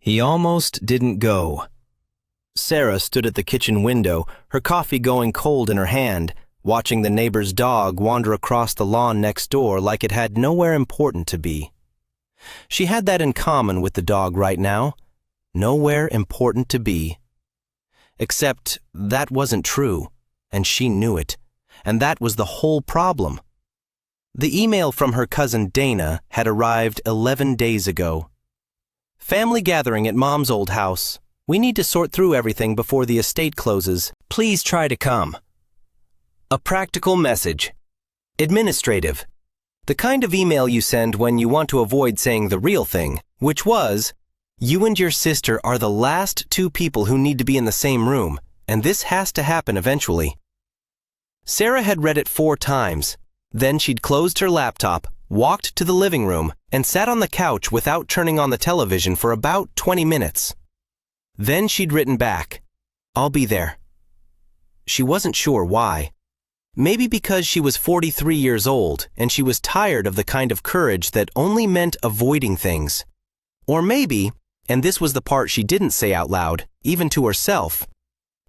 He almost didn't go. Sarah stood at the kitchen window, her coffee going cold in her hand, watching the neighbor's dog wander across the lawn next door like it had nowhere important to be. She had that in common with the dog right now. Nowhere important to be. Except that wasn't true, and she knew it, and that was the whole problem. The email from her cousin Dana had arrived 11 days ago. Family gathering at Mom's old house. We need to sort through everything before the estate closes. Please try to come. A practical message. Administrative. The kind of email you send when you want to avoid saying the real thing, which was, you and your sister are the last two people who need to be in the same room, and this has to happen eventually. Sarah had read it 4 times. Then she'd closed her laptop, walked to the living room, and sat on the couch without turning on the television for about 20 minutes. Then she'd written back, I'll be there. She wasn't sure why. Maybe because she was 43 years old and she was tired of the kind of courage that only meant avoiding things. Or maybe, and this was the part she didn't say out loud, even to herself,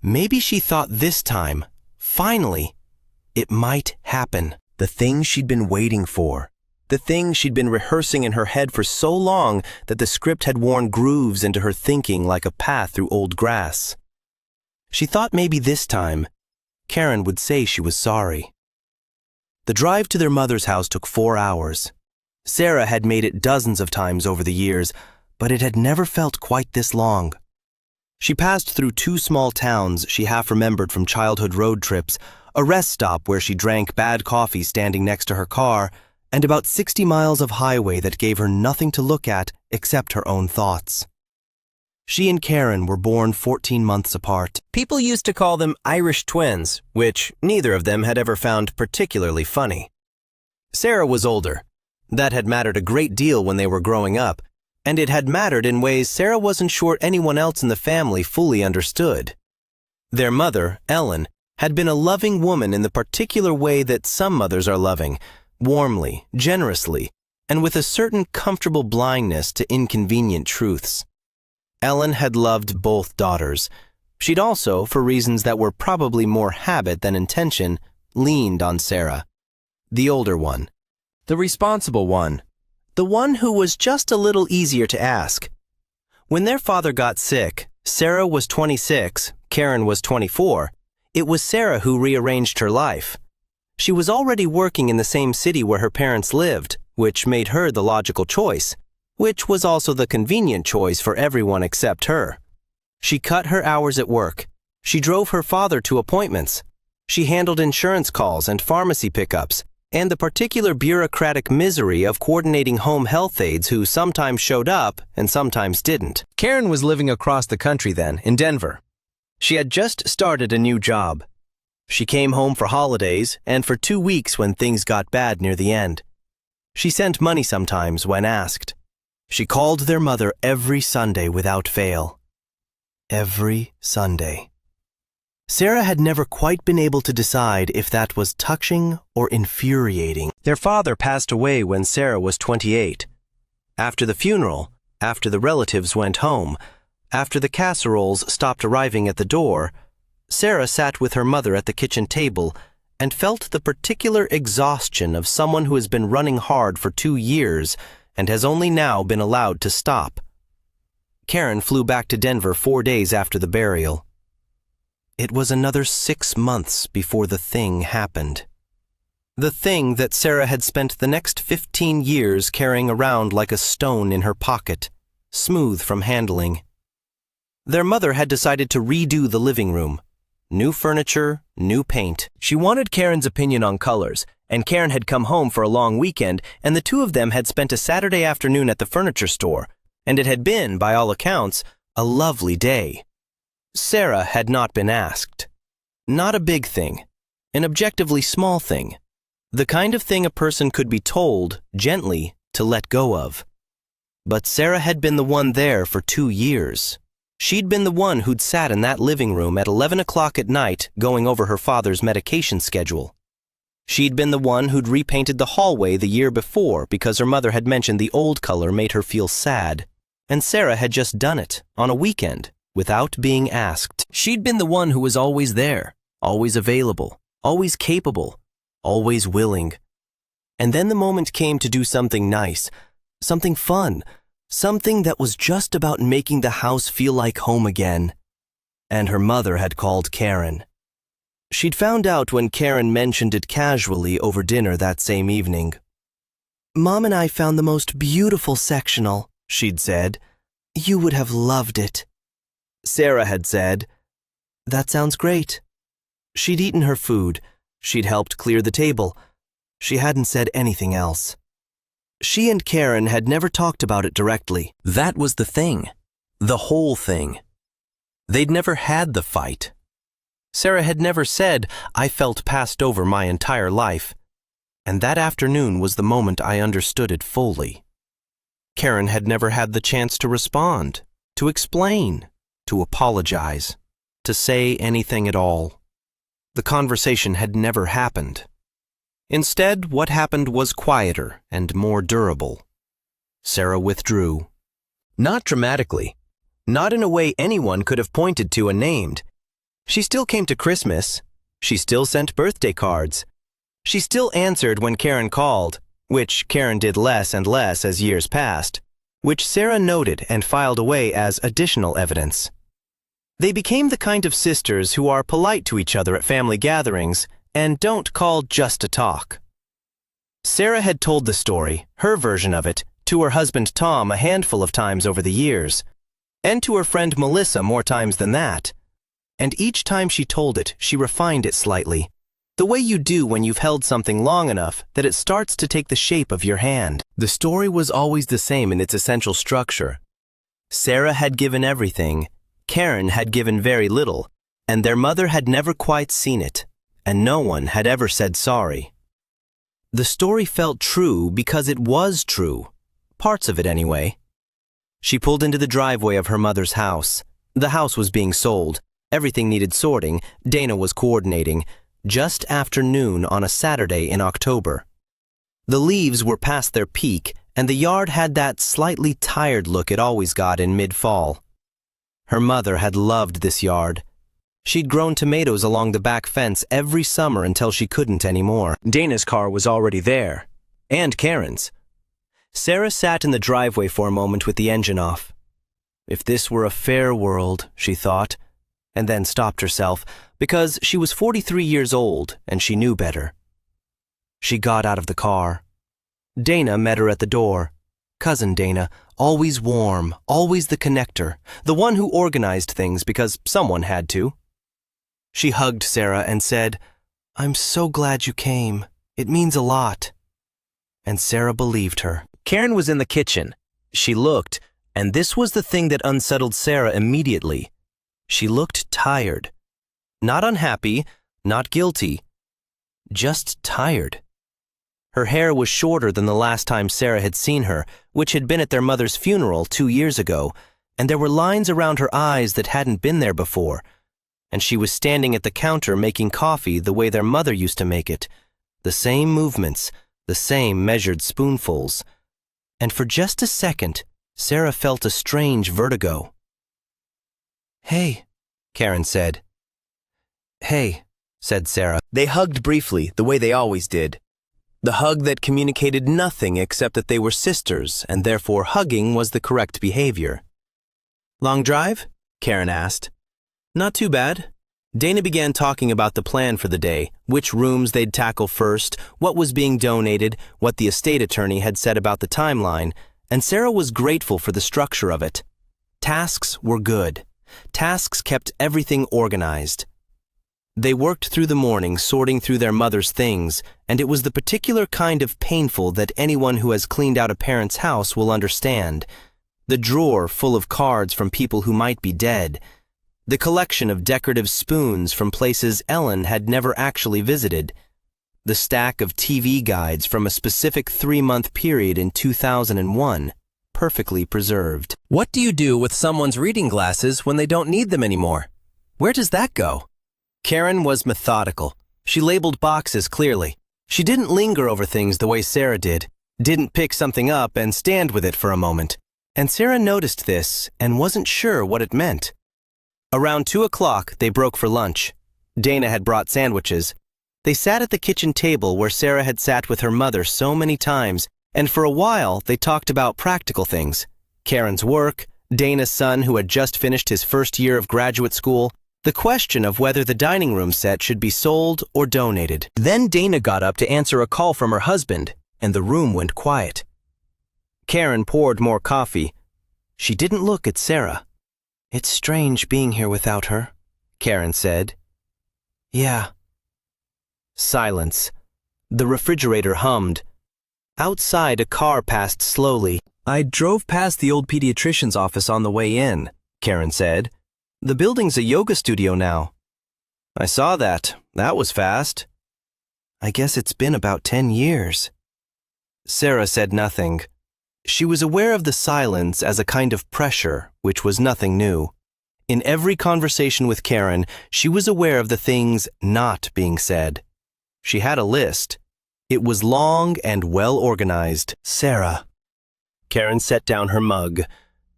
maybe she thought this time, finally, it might happen. The thing she'd been waiting for. The thing she'd been rehearsing in her head for so long that the script had worn grooves into her thinking like a path through old grass. She thought maybe this time, Karen would say she was sorry. The drive to their mother's house took 4 hours. Sarah had made it dozens of times over the years, but it had never felt quite this long. She passed through 2 small towns she half remembered from childhood road trips, a rest stop where she drank bad coffee standing next to her car, and about 60 miles of highway that gave her nothing to look at except her own thoughts. She and Karen were born 14 months apart. People used to call them Irish twins, which neither of them had ever found particularly funny. Sarah was older. That had mattered a great deal when they were growing up, and it had mattered in ways Sarah wasn't sure anyone else in the family fully understood. Their mother, Ellen, had been a loving woman in the particular way that some mothers are loving, warmly, generously, and with a certain comfortable blindness to inconvenient truths. Ellen had loved both daughters. She'd also, for reasons that were probably more habit than intention, leaned on Sarah. The older one. The responsible one. The one who was just a little easier to ask. When their father got sick, Sarah was 26, Karen was 24. It was Sarah who rearranged her life. She was already working in the same city where her parents lived, which made her the logical choice, which was also the convenient choice for everyone except her. She cut her hours at work. She drove her father to appointments. She handled insurance calls and pharmacy pickups, and the particular bureaucratic misery of coordinating home health aides who sometimes showed up and sometimes didn't. Karen was living across the country then, in Denver. She had just started a new job. She came home for holidays and for 2 weeks when things got bad near the end. She sent money sometimes when asked. She called their mother every Sunday without fail. Every Sunday. Sarah had never quite been able to decide if that was touching or infuriating. Their father passed away when Sarah was 28. After the funeral, after the relatives went home, after the casseroles stopped arriving at the door, Sarah sat with her mother at the kitchen table and felt the particular exhaustion of someone who has been running hard for 2 years and has only now been allowed to stop. Karen flew back to Denver 4 days after the burial. It was another 6 months before the thing happened. The thing that Sarah had spent the next 15 years carrying around like a stone in her pocket, smooth from handling. Their mother had decided to redo the living room. New furniture, new paint. She wanted Karen's opinion on colors, and Karen had come home for a long weekend, and the two of them had spent a Saturday afternoon at the furniture store, and it had been, by all accounts, a lovely day. Sarah had not been asked. Not a big thing, an objectively small thing, the kind of thing a person could be told, gently, to let go of. But Sarah had been the one there for 2 years. She'd been the one who'd sat in that living room at 11 o'clock at night going over her father's medication schedule. She'd been the one who'd repainted the hallway the year before because her mother had mentioned the old color made her feel sad. and Sarah had just done it on a weekend without being asked. She'd been the one who was always there, always available, always capable, always willing. And then the moment came to do something nice, something fun, something that was just about making the house feel like home again. And her mother had called Karen. She'd found out when Karen mentioned it casually over dinner that same evening. "Mom and I found the most beautiful sectional," she'd said. "You would have loved it." Sarah had said, "That sounds great." She'd eaten her food. She'd helped clear the table. She hadn't said anything else. She and Karen had never talked about it directly. That was the thing. The whole thing. They'd never had the fight. Sarah had never said, "I felt passed over my entire life." And that afternoon was the moment I understood it fully. Karen had never had the chance to respond, to explain, to apologize, to say anything at all. The conversation had never happened. Instead, what happened was quieter and more durable. Sarah withdrew. Not dramatically. Not in a way anyone could have pointed to and named. She still came to Christmas. She still sent birthday cards. She still answered when Karen called, which Karen did less and less as years passed, which Sarah noted and filed away as additional evidence. They became the kind of sisters who are polite to each other at family gatherings and don't call just to talk. Sarah had told the story, her version of it, to her husband Tom a handful of times over the years, and to her friend Melissa more times than that. And each time she told it, she refined it slightly, the way you do when you've held something long enough that it starts to take the shape of your hand. The story was always the same in its essential structure. Sarah had given everything, Karen had given very little, and their mother had never quite seen it, and no one had ever said sorry. The story felt true because it was true, parts of it anyway. She pulled into the driveway of her mother's house. The house was being sold. Everything needed sorting. Dana was coordinating. Just after noon on a Saturday in October. The leaves were past their peak, and the yard had that slightly tired look it always got in mid-fall. Her mother had loved this yard. She'd grown tomatoes along the back fence every summer until she couldn't anymore. Dana's car was already there, and Karen's. Sarah sat in the driveway for a moment with the engine off. If this were a fair world, she thought, and then stopped herself, because she was 43 years old and she knew better. She got out of the car. Dana met her at the door. Cousin Dana, always warm, always the connector, the one who organized things because someone had to. She hugged Sarah and said, "I'm so glad you came. It means a lot." And Sarah believed her. Karen was in the kitchen. She looked, and this was the thing that unsettled Sarah immediately. She looked tired. Not unhappy, not guilty, just tired. Her hair was shorter than the last time Sarah had seen her, which had been at their mother's funeral 2 years ago, and there were lines around her eyes that hadn't been there before, and she was standing at the counter making coffee the way their mother used to make it, the same movements, the same measured spoonfuls. And for just a second, Sarah felt a strange vertigo. "Hey," Karen said. "Hey," said Sarah. They hugged briefly, the way they always did. The hug that communicated nothing except that they were sisters, and therefore hugging was the correct behavior. "Long drive?" Karen asked. "Not too bad." Dana began talking about the plan for the day, which rooms they'd tackle first, what was being donated, what the estate attorney had said about the timeline, and Sarah was grateful for the structure of it. Tasks were good. Tasks kept everything organized. They worked through the morning sorting through their mother's things, and it was the particular kind of painful that anyone who has cleaned out a parent's house will understand. The drawer full of cards from people who might be dead. The collection of decorative spoons from places Ellen had never actually visited. The stack of TV guides from a specific 3-month period in 2001, perfectly preserved. What do you do with someone's reading glasses when they don't need them anymore? Where does that go? Karen was methodical. She labeled boxes clearly. She didn't linger over things the way Sarah did, didn't pick something up and stand with it for a moment, and Sarah noticed this and wasn't sure what it meant. Around 2 o'clock, they broke for lunch. Dana had brought sandwiches. They sat at the kitchen table where Sarah had sat with her mother so many times, and for a while they talked about practical things. Karen's work, Dana's son who had just finished his first year of graduate school, the question of whether the dining room set should be sold or donated. Then Dana got up to answer a call from her husband, and the room went quiet. Karen poured more coffee. She didn't look at Sarah. "It's strange being here without her," Karen said. "Yeah." Silence. The refrigerator hummed. Outside, a car passed slowly. "I drove past the old pediatrician's office on the way in," Karen said. "The building's a yoga studio now." "I saw that. That was fast." "I guess it's been about 10 years. Sarah said nothing. She was aware of the silence as a kind of pressure, which was nothing new. In every conversation with Karen, she was aware of the things not being said. She had a list. It was long and well organized. "Sarah." Karen set down her mug.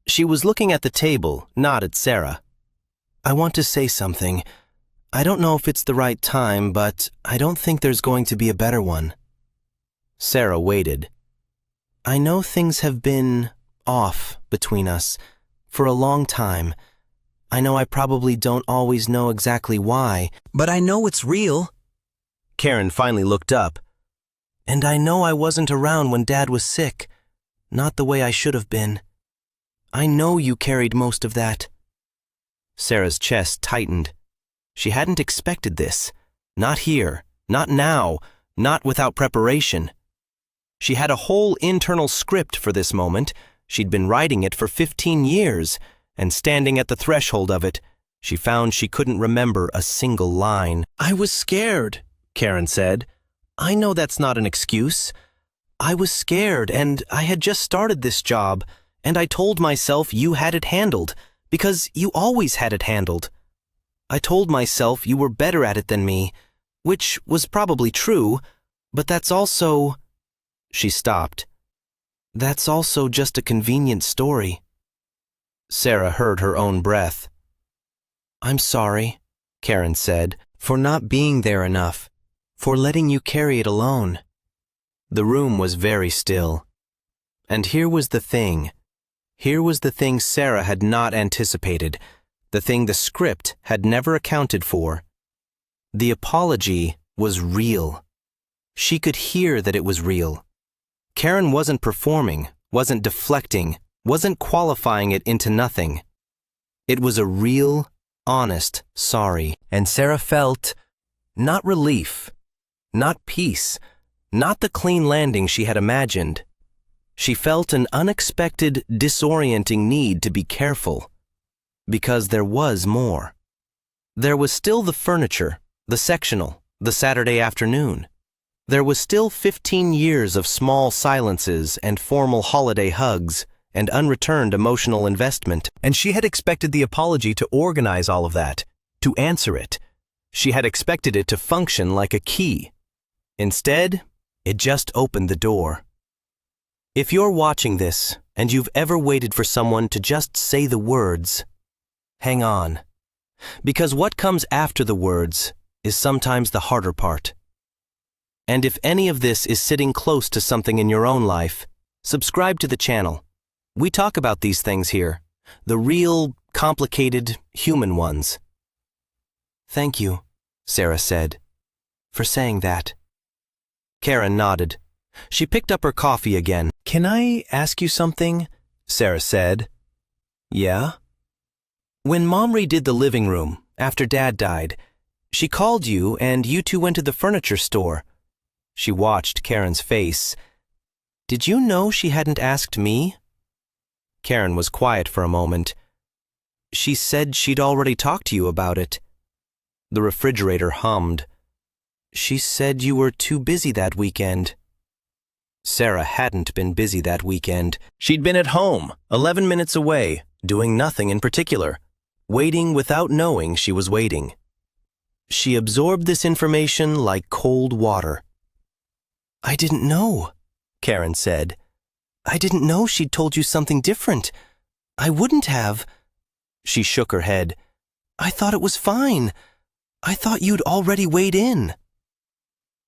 She was looking at the table, not at Sarah. "I want to say something. I don't know if it's the right time, but I don't think there's going to be a better one." Sarah waited. "I know things have been off between us for a long time. I know I probably don't always know exactly why, but I know it's real." Karen finally looked up. "And I know I wasn't around when Dad was sick, not the way I should have been. I know you carried most of that." Sarah's chest tightened. She hadn't expected this. Not here, not now, not without preparation. She had a whole internal script for this moment. She'd been writing it for 15 years, and standing at the threshold of it, she found she couldn't remember a single line. "I was scared," Karen said. "I know that's not an excuse. I was scared, and I had just started this job, and I told myself you had it handled, because you always had it handled. I told myself you were better at it than me, which was probably true, but that's also—" She stopped. "That's also just a convenient story." Sarah heard her own breath. "I'm sorry," Karen said, "for not being there enough, for letting you carry it alone." The room was very still. And here was the thing. Here was the thing Sarah had not anticipated, the thing the script had never accounted for. The apology was real. She could hear that it was real. Karen wasn't performing, wasn't deflecting, wasn't qualifying it into nothing. It was a real, honest sorry. And Sarah felt not relief, not peace, not the clean landing she had imagined. She felt an unexpected, disorienting need to be careful. Because there was more. There was still the furniture, the sectional, the Saturday afternoon. There was still 15 years of small silences and formal holiday hugs and unreturned emotional investment. And she had expected the apology to organize all of that, to answer it. She had expected it to function like a key. Instead, it just opened the door. If you're watching this and you've ever waited for someone to just say the words, hang on. Because what comes after the words is sometimes the harder part. And if any of this is sitting close to something in your own life, subscribe to the channel. We talk about these things here, the real, complicated, human ones. "Thank you," Sarah said, "for saying that." Karen nodded. She picked up her coffee again. "Can I ask you something?" Sarah said. "Yeah?" "When Mom redid the living room, after Dad died, she called you and you two went to the furniture store." She watched Karen's face. "Did you know she hadn't asked me?" Karen was quiet for a moment. "She said she'd already talked to you about it." The refrigerator hummed. "She said you were too busy that weekend." Sarah hadn't been busy that weekend. She'd been at home, 11 minutes away, doing nothing in particular, waiting without knowing she was waiting. She absorbed this information like cold water. "I didn't know," Karen said. I didn't know she'd told you something different. I wouldn't have. She shook her head. I thought it was fine. I thought you'd already weighed in.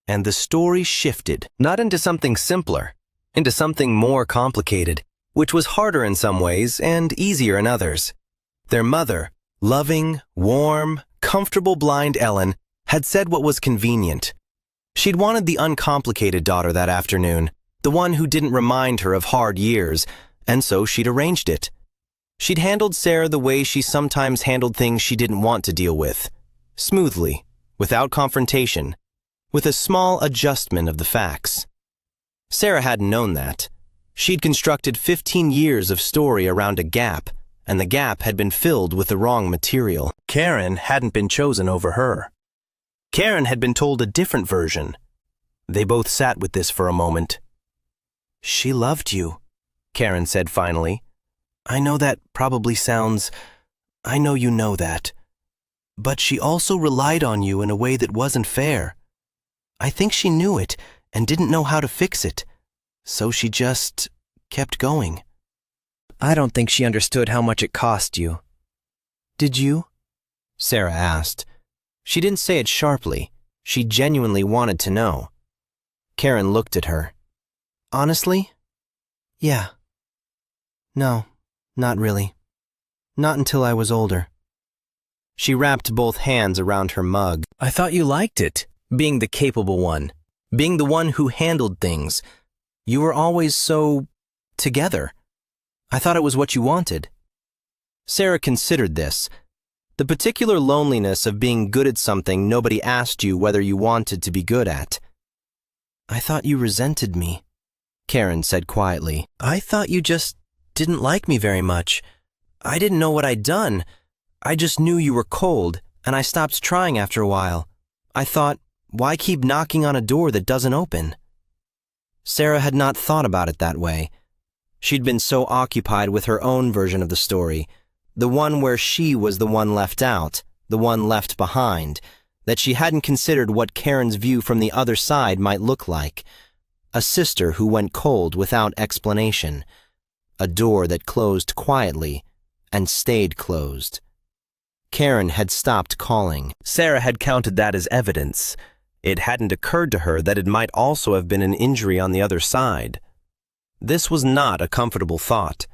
And the story shifted, not into something simpler, into something more complicated, which was harder in some ways and easier in others. Their mother, loving, warm, comfortable blind Ellen, had said what was convenient. She'd wanted the uncomplicated daughter that afternoon, the one who didn't remind her of hard years, and so she'd arranged it. She'd handled Sarah the way she sometimes handled things she didn't want to deal with, smoothly, without confrontation, with a small adjustment of the facts. Sarah hadn't known that. She'd constructed 15 years of story around a gap, and the gap had been filled with the wrong material. Karen hadn't been chosen over her. Karen had been told a different version. They both sat with this for a moment. She loved you, Karen said finally. I know that probably sounds... I know you know that. But she also relied on you in a way that wasn't fair. I think she knew it and didn't know how to fix it, so she just kept going. I don't think she understood how much it cost you. Did you? Sarah asked. She didn't say it sharply. She genuinely wanted to know. Karen looked at her. Honestly? Yeah. No, not really. Not until I was older. She wrapped both hands around her mug. I thought you liked it, being the capable one, being the one who handled things. You were always so... together. I thought it was what you wanted. Sarah considered this. The particular loneliness of being good at something nobody asked you whether you wanted to be good at. I thought you resented me, Karen said quietly. I thought you just didn't like me very much. I didn't know what I'd done. I just knew you were cold, and I stopped trying after a while. I thought, why keep knocking on a door that doesn't open? Sarah had not thought about it that way. She'd been so occupied with her own version of the story, the one where she was the one left out, the one left behind, that she hadn't considered what Karen's view from the other side might look like. A sister who went cold without explanation. A door that closed quietly and stayed closed. Karen had stopped calling. Sarah had counted that as evidence. It hadn't occurred to her that it might also have been an injury on the other side. This was not a comfortable thought.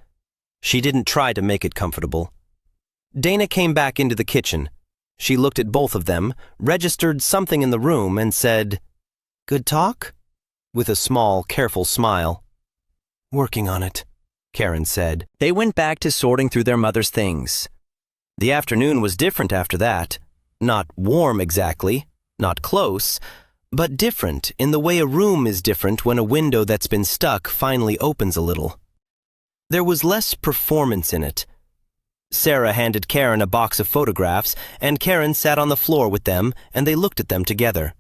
She didn't try to make it comfortable. Dana came back into the kitchen. She looked at both of them, registered something in the room, and said, "Good talk?" with a small, careful smile. "Working on it," Karen said. They went back to sorting through their mother's things. The afternoon was different after that. Not warm exactly, not close, but different in the way a room is different when a window that's been stuck finally opens a little. There was less performance in it. Sarah handed Karen a box of photographs, and Karen sat on the floor with them, and they looked at them together.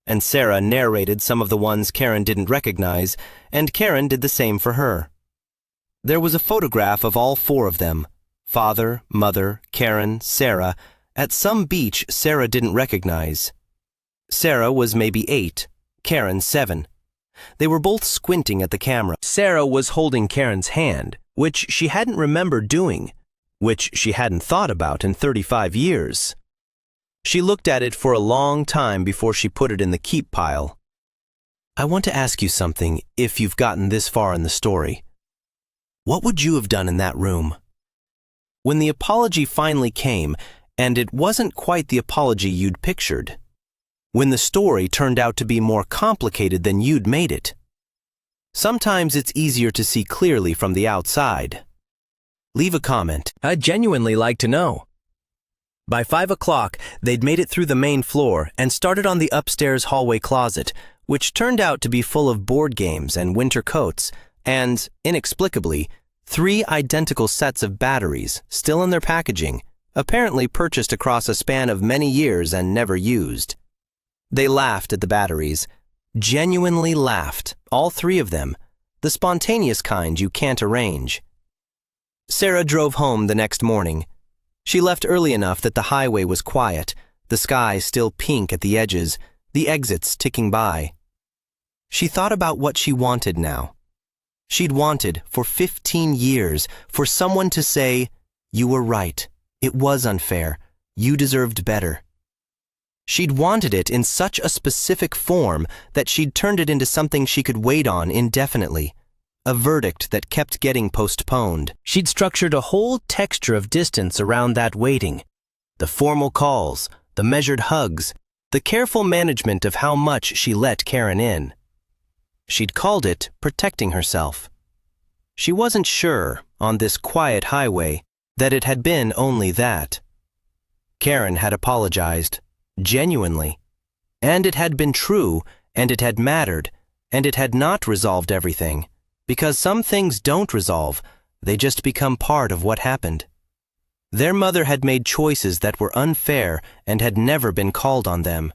And Sarah narrated some of the ones Karen didn't recognize, and Karen did the same for her. There was a photograph of all four of them, father, mother, Karen, Sarah, at some beach Sarah didn't recognize. Sarah was maybe 8, Karen 7. They were both squinting at the camera. Sarah was holding Karen's hand, which she hadn't remembered doing, which she hadn't thought about in 35 years. She looked at it for a long time before she put it in the keep pile. I want to ask you something if you've gotten this far in the story. What would you have done in that room? When the apology finally came, and it wasn't quite the apology you'd pictured. When the story turned out to be more complicated than you'd made it. Sometimes it's easier to see clearly from the outside. Leave a comment. I'd genuinely like to know. By 5 o'clock, they'd made it through the main floor and started on the upstairs hallway closet, which turned out to be full of board games and winter coats, and, inexplicably, 3 identical sets of batteries still in their packaging, apparently purchased across a span of many years and never used. They laughed at the batteries, genuinely laughed, all 3 of them, the spontaneous kind you can't arrange. Sarah drove home the next morning. She left early enough that the highway was quiet, the sky still pink at the edges, the exits ticking by. She thought about what she wanted now. She'd wanted, for 15 years, for someone to say, "You were right. It was unfair. You deserved better." She'd wanted it in such a specific form that she'd turned it into something she could wait on indefinitely, a verdict that kept getting postponed. She'd structured a whole texture of distance around that waiting. The formal calls, the measured hugs, the careful management of how much she let Karen in. She'd called it protecting herself. She wasn't sure, on this quiet highway, that it had been only that. Karen had apologized, genuinely. And it had been true, and it had mattered, and it had not resolved everything. Because some things don't resolve, they just become part of what happened. Their mother had made choices that were unfair and had never been called on them.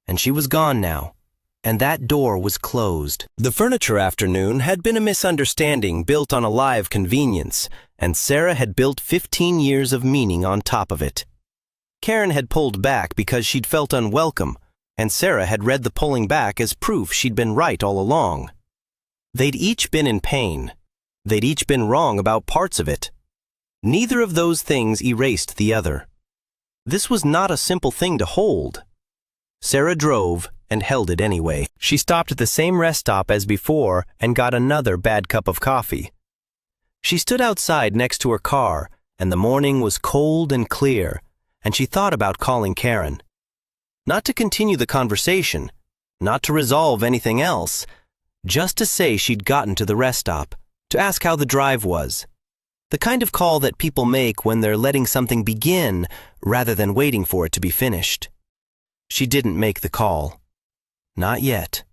And she was gone now, and that door was closed. The furniture afternoon had been a misunderstanding built on a lie of convenience, and Sarah had built 15 years of meaning on top of it. Karen had pulled back because she'd felt unwelcome, and Sarah had read the pulling back as proof she'd been right all along. They'd each been in pain. They'd each been wrong about parts of it. Neither of those things erased the other. This was not a simple thing to hold. Sarah drove and held it anyway. She stopped at the same rest stop as before and got another bad cup of coffee. She stood outside next to her car, and the morning was cold and clear, and she thought about calling Karen. Not to continue the conversation, not to resolve anything else, just to say she'd gotten to the rest stop, to ask how the drive was. The kind of call that people make when they're letting something begin rather than waiting for it to be finished. She didn't make the call. Not yet.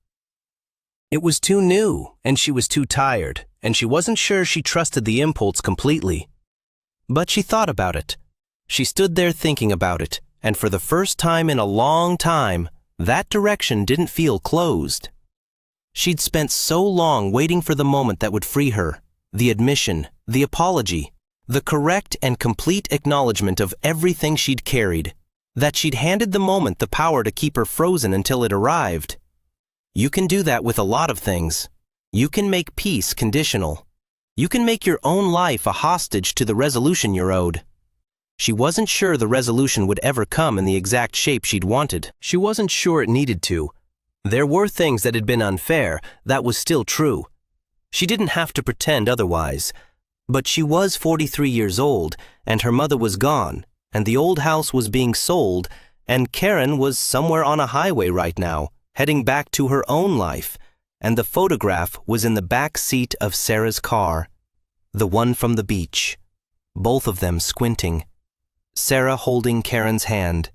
It was too new, and she was too tired, and she wasn't sure she trusted the impulse completely. But she thought about it. She stood there thinking about it, and for the first time in a long time, that direction didn't feel closed. She'd spent so long waiting for the moment that would free her, the admission, the apology, the correct and complete acknowledgement of everything she'd carried, that she'd handed the moment the power to keep her frozen until it arrived. You can do that with a lot of things. You can make peace conditional. You can make your own life a hostage to the resolution you're owed. She wasn't sure the resolution would ever come in the exact shape she'd wanted. She wasn't sure it needed to. There were things that had been unfair, that was still true. She didn't have to pretend otherwise. But she was 43 years old, and her mother was gone, and the old house was being sold, and Karen was somewhere on a highway right now, heading back to her own life, and the photograph was in the back seat of Sarah's car, the one from the beach, both of them squinting, Sarah holding Karen's hand.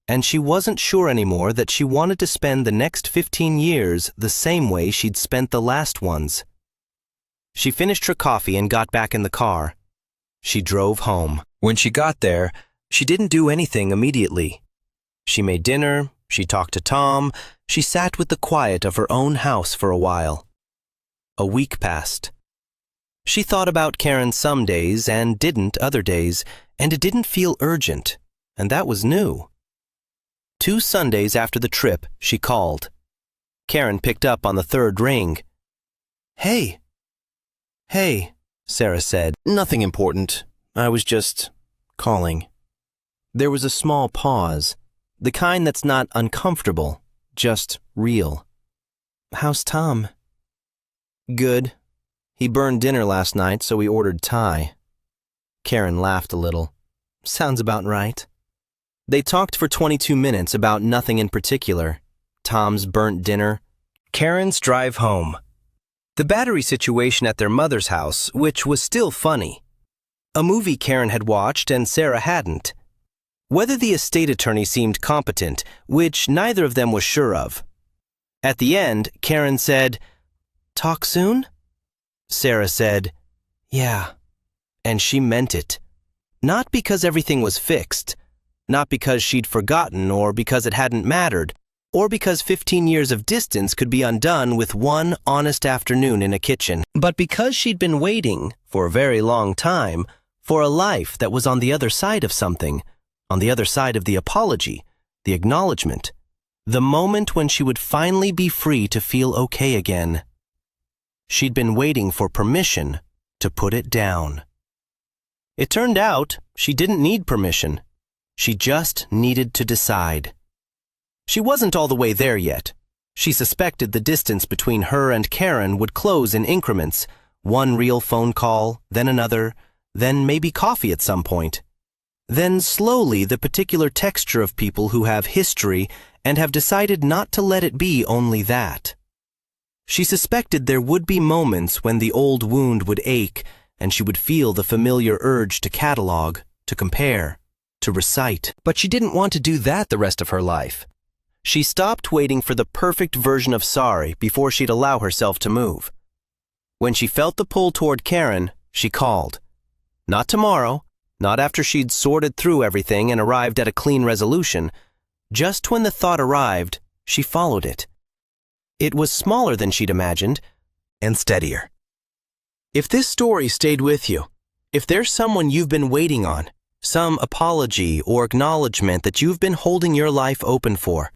And she wasn't sure anymore that she wanted to spend the next 15 years the same way she'd spent the last ones. She finished her coffee and got back in the car. She drove home. When she got there, she didn't do anything immediately. She made dinner, she talked to Tom, she sat with the quiet of her own house for a while. A week passed. She thought about Karen some days and didn't other days, and it didn't feel urgent, and that was new. 2 Sundays after the trip, she called. Karen picked up on the third ring. "Hey." "Hey," Sarah said. "Nothing important. I was just calling." There was a small pause, the kind that's not uncomfortable, just real. "How's Tom?" "Good. He burned dinner last night, so we ordered Thai." Karen laughed a little. "Sounds about right." They talked for 22 minutes about nothing in particular. Tom's burnt dinner, Karen's drive home, the battery situation at their mother's house, which was still funny, a movie Karen had watched and Sarah hadn't, whether the estate attorney seemed competent, which neither of them was sure of. At the end, Karen said, "Talk soon?" Sarah said, "Yeah." And she meant it. Not because everything was fixed, not because she'd forgotten or because it hadn't mattered, or because 15 years of distance could be undone with one honest afternoon in a kitchen, but because she'd been waiting, for a very long time, for a life that was on the other side of something, on the other side of the apology, the acknowledgement, the moment when she would finally be free to feel okay again. She'd been waiting for permission to put it down. It turned out she didn't need permission. She just needed to decide. She wasn't all the way there yet. She suspected the distance between her and Karen would close in increments, one real phone call, then another, then maybe coffee at some point. Then slowly the particular texture of people who have history and have decided not to let it be only that. She suspected there would be moments when the old wound would ache and she would feel the familiar urge to catalog, to compare, to recite. But she didn't want to do that the rest of her life. She stopped waiting for the perfect version of sorry before she'd allow herself to move. When she felt the pull toward Karen, she called. Not tomorrow, not after she'd sorted through everything and arrived at a clean resolution. Just when the thought arrived, she followed it. It was smaller than she'd imagined, and steadier. If this story stayed with you, if there's someone you've been waiting on, some apology or acknowledgement that you've been holding your life open for,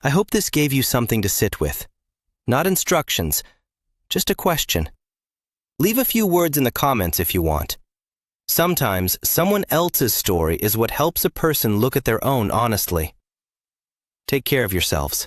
I hope this gave you something to sit with. Not instructions, just a question. Leave a few words in the comments if you want. Sometimes someone else's story is what helps a person look at their own honestly. Take care of yourselves.